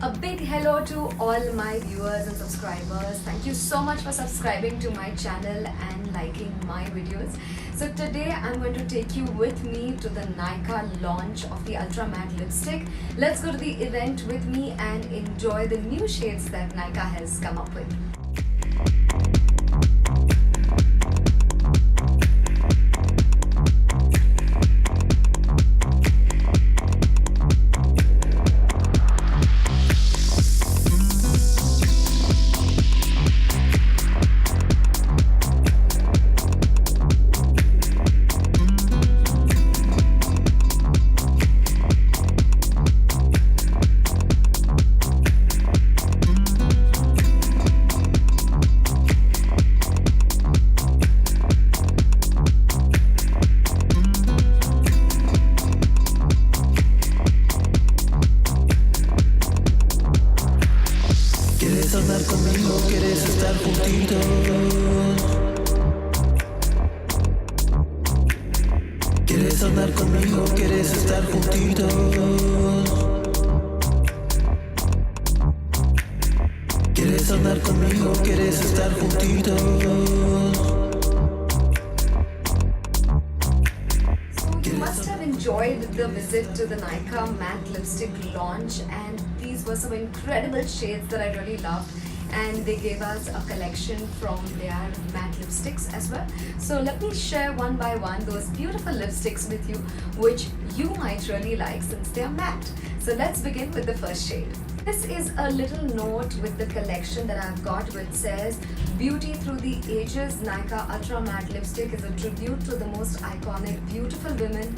A big hello to all my viewers and subscribers. Thank you so much for subscribing to my channel and liking my videos. So today I'm going to take you with me to the Nykaa launch of the Ultra Matte lipstick. Let's go to the event with me and enjoy the new shades that Nykaa has come up with. Andar conmigo, quieres estar juntitos. Quieres andar conmigo, quieres estar juntitos. Quieres andar conmigo, quieres estar juntitos. You must have enjoyed the visit to the Nykaa matte lipstick launch, and these were some incredible shades that I really loved, and they gave us a collection from their matte lipsticks as well. So let me share one by one those beautiful lipsticks with you, which you might really like since they are matte. So let's begin with the first shade. This is a little note with the collection that I've got, which says Beauty Through the Ages. Nykaa Ultra Matte Lipstick is a tribute to the most iconic, beautiful women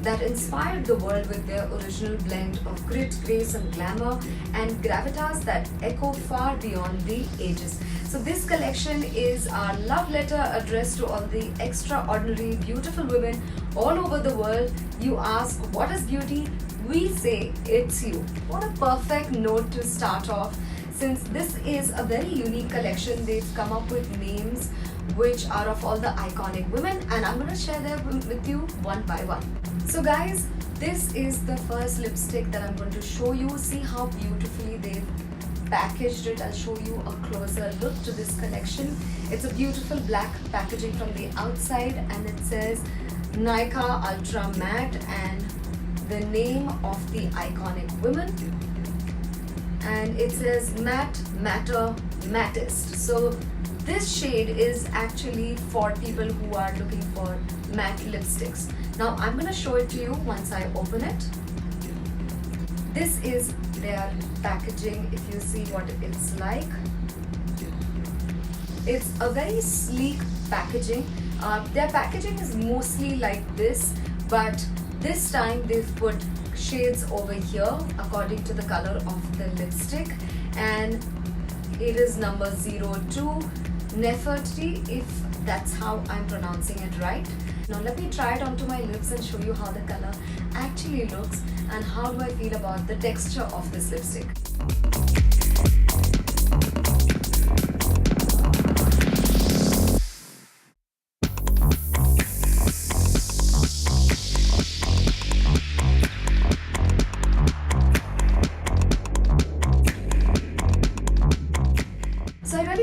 that inspired the world with their original blend of grit, grace and glamour, and gravitas that echo far beyond the ages. So this collection is our love letter addressed to all the extraordinary, beautiful women all over the world. You ask, what is beauty? We say it's you. What a perfect note to start off. Since this is a very unique collection, they've come up with names which are of all the iconic women, and I'm going to share them with you one by one. So guys, this is the first lipstick that I'm going to show you. See how beautifully they've packaged it. I'll show you a closer look to this collection. It's a beautiful black packaging from the outside, and it says Nykaa Ultra Matte and the name of the iconic women, and it says matte, matter, mattest. So this shade is actually for people who are looking for matte lipsticks. Now I'm going to show it to you once I open it. This is their packaging. If you see what it's like, it's a very sleek packaging. Their packaging is mostly like this, but this time they've put shades over here according to the color of the lipstick, and it is number 02 Nefertiti, if that's how I'm pronouncing it right. Now let me try it onto my lips and show you how the color actually looks and how do I feel about the texture of this lipstick.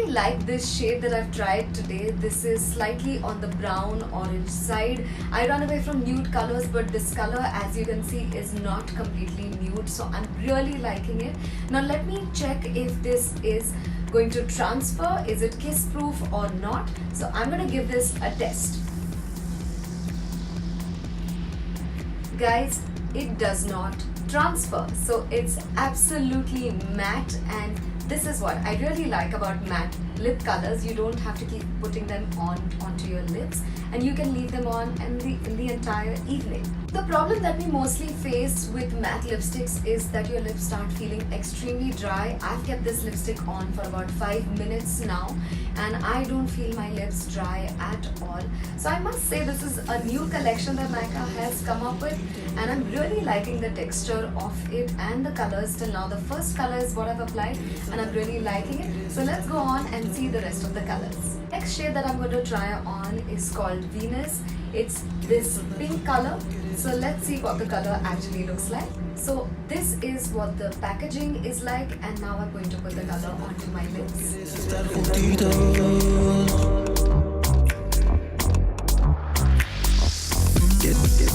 Like this shade that I've tried today. This is slightly on the brown orange side. I run away from nude colors, but this color, as you can see, is not completely nude, so I'm really liking it. Now let me check if this is going to transfer. Is it kiss proof or not? So I'm going to give this a test. Guys, it does not transfer, so it's absolutely matte, and this is what I really like about matte lip colors. You don't have to keep putting them onto your lips, and you can leave them on in the entire evening. The problem that we mostly face with matte lipsticks is that your lips start feeling extremely dry. I've kept this lipstick on for about 5 minutes now, and I don't feel my lips dry at all. So I must say this is a new collection that Nykaa has come up with, and I'm really liking the texture of it and the colors till now. The first color is what I've applied, and I'm really liking it. So let's go on and see the rest of the colors. Next shade that I'm going to try on is called Venus. It's this pink color. So let's see what the color actually looks like. So this is what the packaging is like, and now I'm going to put the color onto my lips. Estar juntitos. Get, get,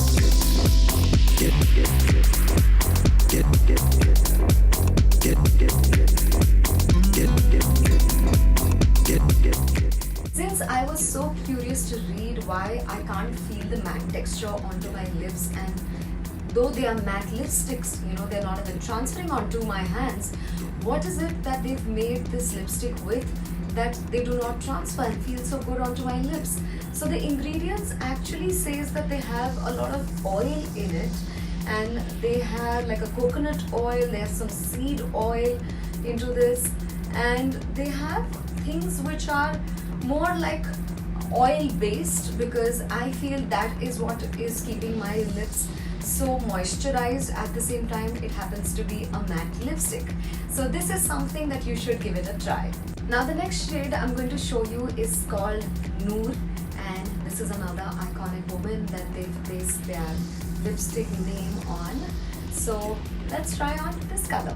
get, get, get, get, get, get, get. Since I was so curious to read why I can't feel the matte texture onto my lips, and though they are matte lipsticks, they're not even transferring onto my hands, what is it that they've made this lipstick with that they do not transfer and feel so good onto my lips? So the ingredients actually says that they have a lot of oil in it, and they have like a coconut oil, they have some seed oil into this, and they have things which are more like oil based, because I feel that is what is keeping my lips so moisturized. At the same time, it happens to be a matte lipstick. So this is something that you should give it a try. Now the next shade I'm going to show you is called Noor, and this is another iconic woman that they've based their lipstick name on. So let's try on this color.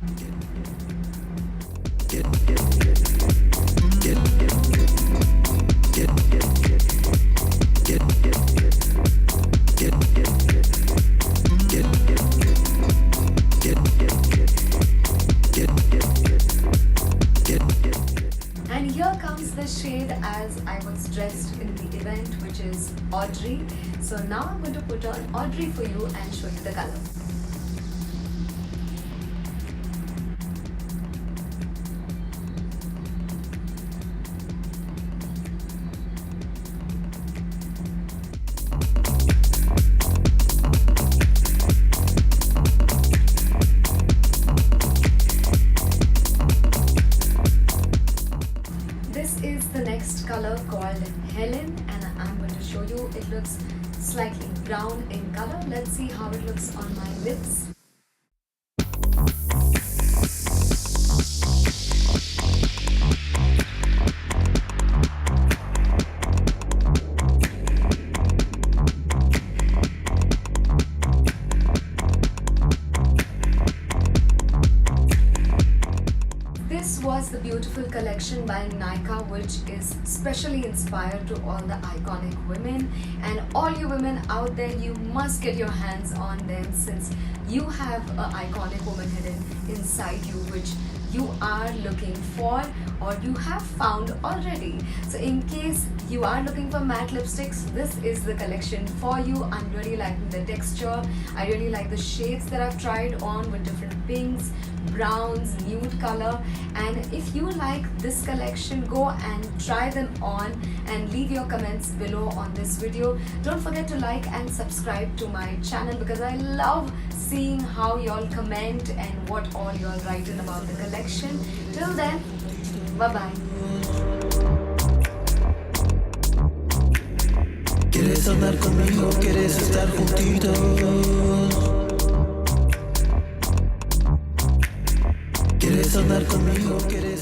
And here comes the shade as I was dressed in the event, which is Audrey. So now I'm going to put on Audrey for you and show you the color. This is the next color called Helen, and I'm going to show you. It looks slightly brown in color. Let's see how it looks on my lips. This was the beautiful collection by Nykaa, which is specially inspired to all the iconic women, and all you women out there, you must get your hands on them, since you have an iconic woman hidden inside you, which you are looking for or you have found already. So in case you are looking for matte lipsticks, this is the collection for you. I'm really liking the texture. I really like the shades that I've tried on with different pinks, browns, nude color. And if you like this collection, go and try them on and leave your comments below on this video. Don't forget to like and subscribe to my channel, because I love seeing how y'all comment and what all y'all write in about the collection. Till then, bye bye. ¿Quieres andar conmigo? ¿Quieres estar juntitos? ¿Quieres andar conmigo? ¿Quieres